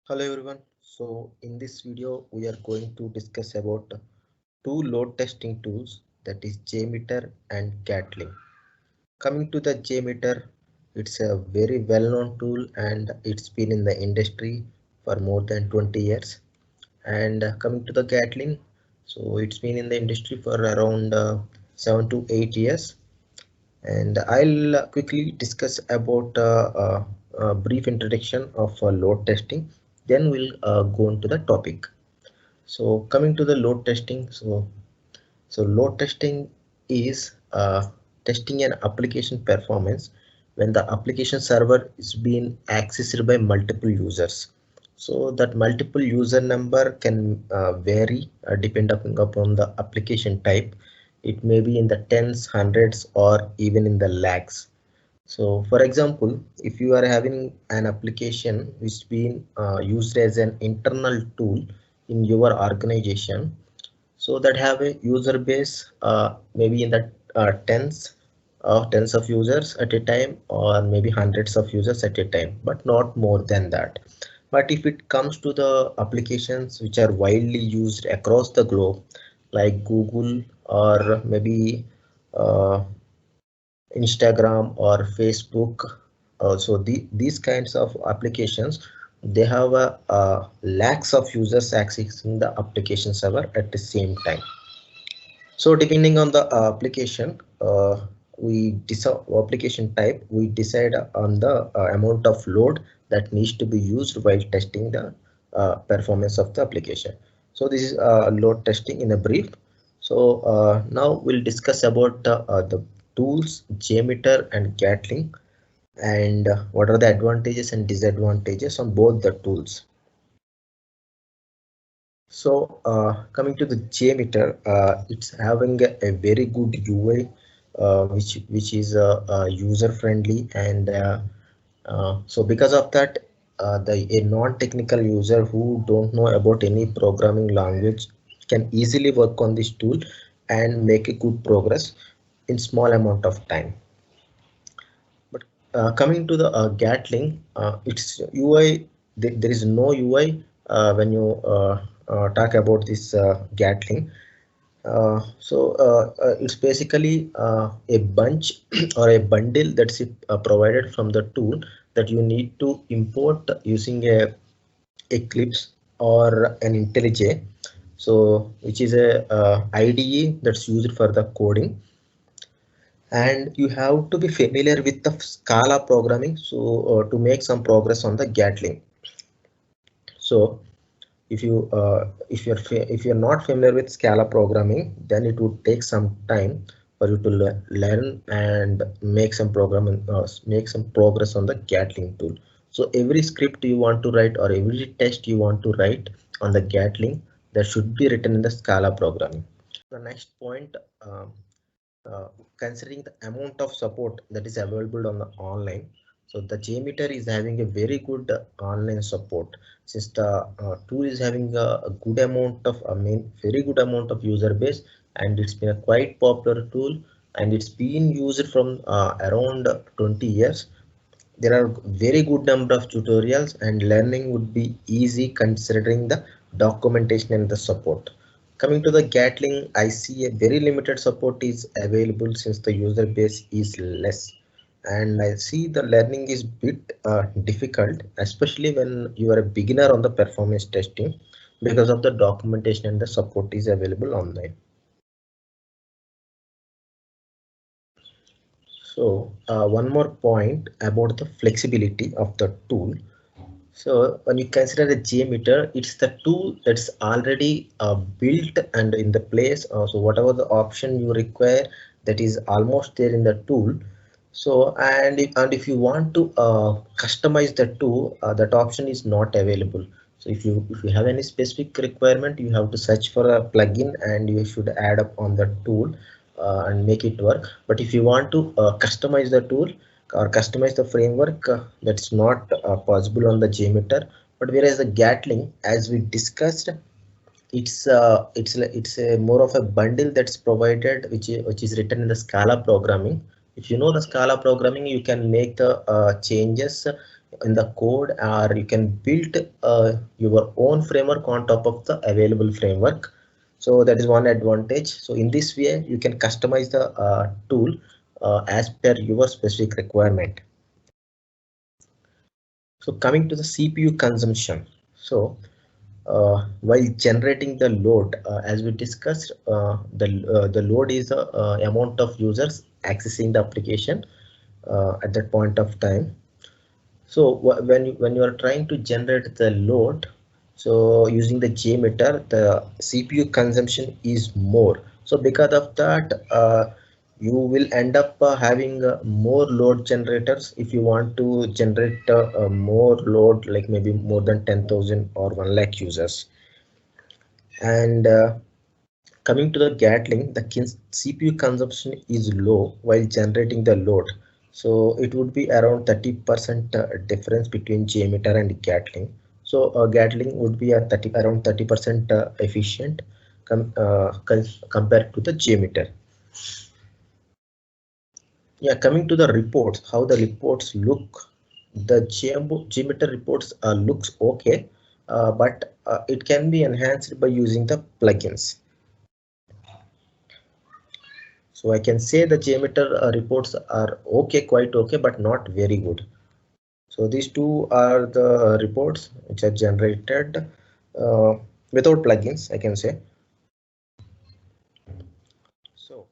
Hello everyone. So in this video we are going to discuss about two load testing tools, that is JMeter and Gatling. Coming to the JMeter, it's a very well-known tool and it's been in the industry for more than 20 years. And coming to the Gatling, so it's been in the industry for around 7 to 8 years. And I'll quickly discuss about a brief introduction of load testing. Then we'll go into the topic. So coming to the load testing, so load testing is testing an application performance when the application server is being accessed by multiple users. So that multiple user number can vary depending upon the application type. It may be in the tens, hundreds, or even in the lakhs. So for example, if you are having an application which is being used as an internal tool in your organization, so that have a user base maybe in the tens of users at a time, or maybe hundreds of users at a time, but not more than that. But if it comes to the applications which are widely used across the globe, like Google, or maybe uh, Instagram or Facebook. These kinds of applications, they have lakhs of users accessing the application server at the same time. So depending on the application, we decide application type, we decide on the amount of load that needs to be used while testing the performance of the application. So this is load testing in a brief. So now we'll discuss about the tools JMeter and Gatling, and what are the advantages and disadvantages on both the tools. So coming to the JMeter, it's having a very good UI, which is user friendly, and so because of that, the a non-technical user who don't know about any programming language can easily work on this tool and make a good progress in small amount of time. But coming to the Gatling, its UI, there is no UI when you talk about this Gatling. It's basically a bunch or a bundle that's provided from the tool that you need to import using a Eclipse or an IntelliJ. So which is a IDE that's used for the coding, and you have to be familiar with the Scala programming, so to make some progress on the Gatling. So if you're not familiar with Scala programming, then it would take some time for you to learn and make some progress on the Gatling tool. So every script you want to write, or every test you want to write on the Gatling, that should be written in the Scala programming. The next point, uh, considering the amount of support that is available on the online, so the JMeter is having a very good online support, since the tool is having a good amount of, very good amount of user base, and it's been a quite popular tool, and it's been used from around 20 years. There are very good number of tutorials, and learning would be easy considering the documentation and the support. Coming to the Gatling, I see a very limited support is available since the user base is less, and I see the learning is bit difficult, especially when you are a beginner on the performance testing, because of the documentation and the support is available online. So one more point about the flexibility of the tool. So when you consider the JMeter, it's the tool that's already built and in the place. So whatever the option you require, that is almost there in the tool. So and if you want to customize the tool, that option is not available. So if you have any specific requirement, you have to search for a plugin and you should add up on the tool and make it work. But if you want to customize the tool or customize the framework, that's not possible on the JMeter. But whereas the Gatling, as we discussed, it's a more of a bundle that's provided, which is written in the Scala programming. If you know the Scala programming, you can make the changes in the code, or you can build your own framework on top of the available framework. So that is one advantage. So in this way, you can customize the tool as per your specific requirement. So coming to the CPU consumption. So while generating the load, as we discussed, the load is the amount of users accessing the application at that point of time. So when you are trying to generate the load, so using the JMeter, the CPU consumption is more. So because of that, you will end up having more load generators if you want to generate more load, like maybe more than 10,000 or 1 lakh users. And coming to the Gatling, the CPU consumption is low while generating the load. So it would be around 30% difference between JMeter and Gatling. So Gatling would be around 30% efficient compared to the JMeter. Yeah, coming to the reports, how the reports look. The JMeter reports looks okay, but it can be enhanced by using the plugins. So I can say the JMeter reports are okay, quite okay, but not very good. So these two are the reports which are generated without plugins, I can say. So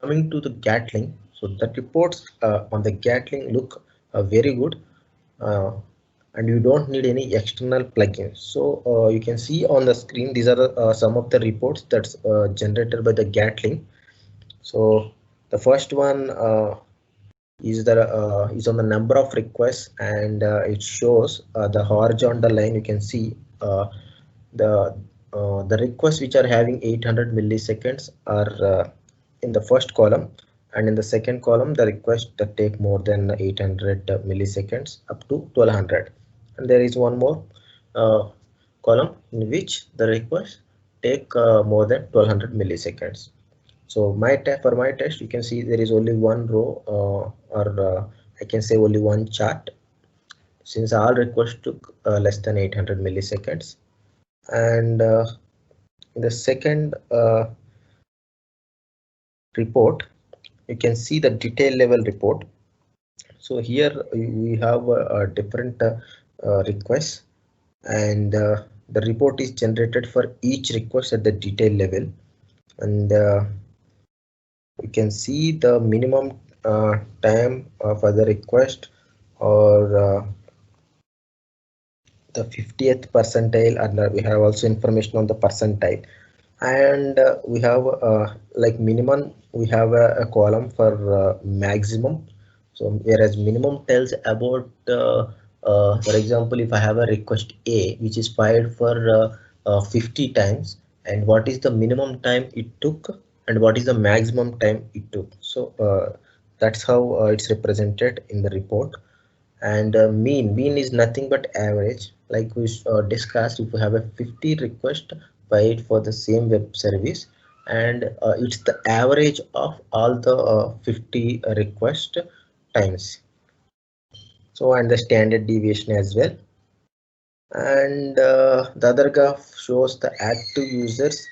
coming to the Gatling, so the reports on the Gatling look very good, and you don't need any external plugins. So you can see on the screen, these are some of the reports that's generated by the Gatling. So the first one is on the number of requests, and it shows the horizontal line. You can see the requests which are having 800 milliseconds are in the first column, and in the second column the requests that take more than 800 milliseconds up to 1200, and there is one more column in which the requests take more than 1200 milliseconds. So for my test, you can see there is only one row, or I can say only one chart, since all requests took less than 800 milliseconds. And in the second report, you can see the detail level report. So here we have different requests, and the report is generated for each request at the detail level, and you can see the minimum time for the request, or the 50th percentile, and we have also information on the percentile, and we have like minimum, we have a column for maximum. So whereas minimum tells about for example, if I have a request A which is filed for 50 times, and what is the minimum time it took and what is the maximum time it took. So that's how it's represented in the report. And mean is nothing but average, like we discussed. If we have a 50 request filed for the same web service, and it's the average of all the 50 request times. So, and the standard deviation as well. And the other graph shows the active users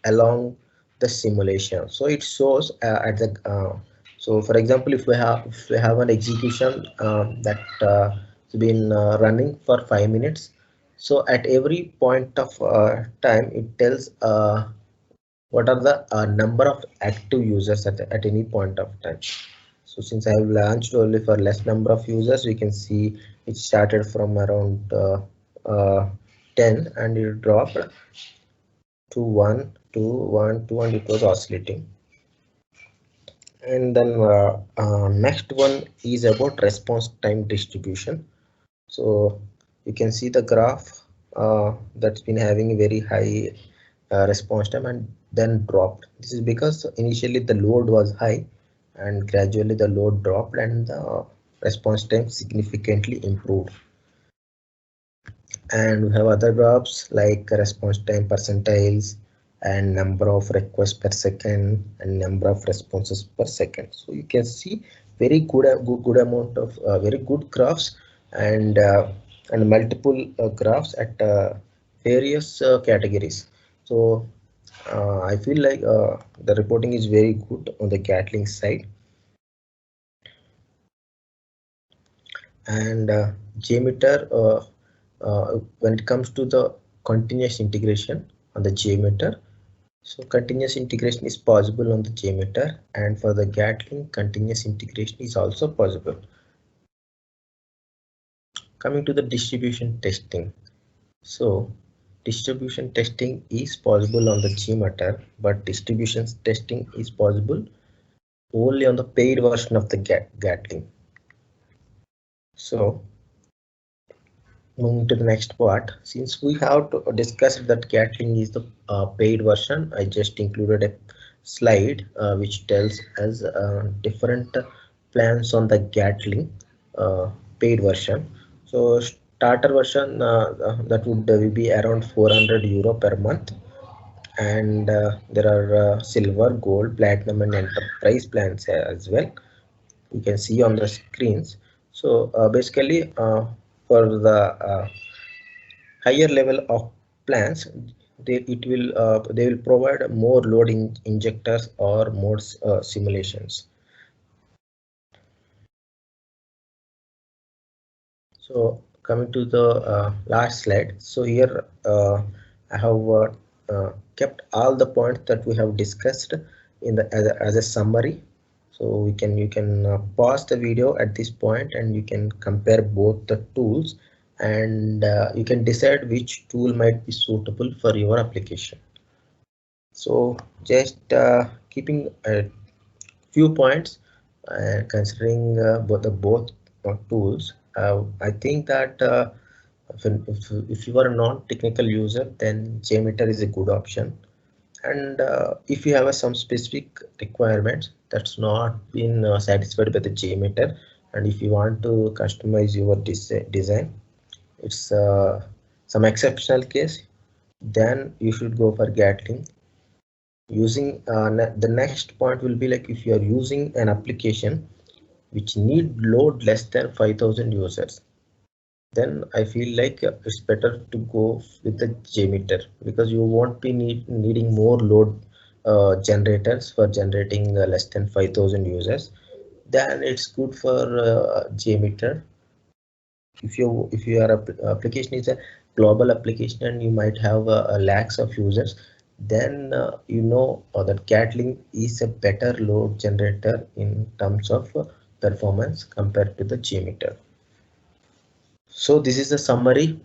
along the simulation. So it shows at the so for example, if we have an execution that has been running for 5 minutes, so at every point of time it tells what are the number of active users at any point of time. So since I have launched only for less number of users, we can see it started from around 10, and it dropped to 1, 2, 1, 2, and it was oscillating. And then next one is about response time distribution. So you can see the graph that's been having a very high response time and then dropped. This is because initially the load was high, and gradually the load dropped, and the response time significantly improved. And we have other graphs like response time percentiles and number of requests per second and number of responses per second. So you can see very good amount of very good graphs and multiple graphs at various categories. So I feel like the reporting is very good on the Gatling side. And JMeter, when it comes to the continuous integration on the JMeter, so continuous integration is possible on the JMeter, and for the Gatling, continuous integration is also possible. Coming to the distribution testing, so distribution testing is possible on the JMeter, but distribution testing is possible only on the paid version of the Gatling. So moving to the next part, since we have to discuss that Gatling is the paid version, I just included a slide which tells us different plans on the Gatling paid version. So starter version that would be around 400 euro per month, and there are silver, gold, platinum, and enterprise plans as well. You can see on the screens. So basically for the higher level of plans, they will provide more loading injectors or more simulations. So coming to the last slide, so here I have kept all the points that we have discussed in the as a summary. So you can pause the video at this point and you can compare both the tools, and you can decide which tool might be suitable for your application. So just keeping a few points considering both tools, I think that if you are a non-technical user, then JMeter is a good option. And if you have some specific requirements that's not been satisfied by the JMeter, and if you want to customize your design, it's some exceptional case, then you should go for Gatling. Using the next point will be like if you are using an application which need load less than 5,000 users, then I feel like it's better to go with the JMeter, because you won't be needing more load generators for generating less than 5,000 users. Then it's good for JMeter. If your application is a global application and you might have lakhs of users, then that Gatling is a better load generator in terms of performance compared to the JMeter. So this is the summary.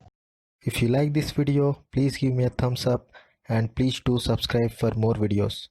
If you like this video, please give me a thumbs up and please do subscribe for more videos.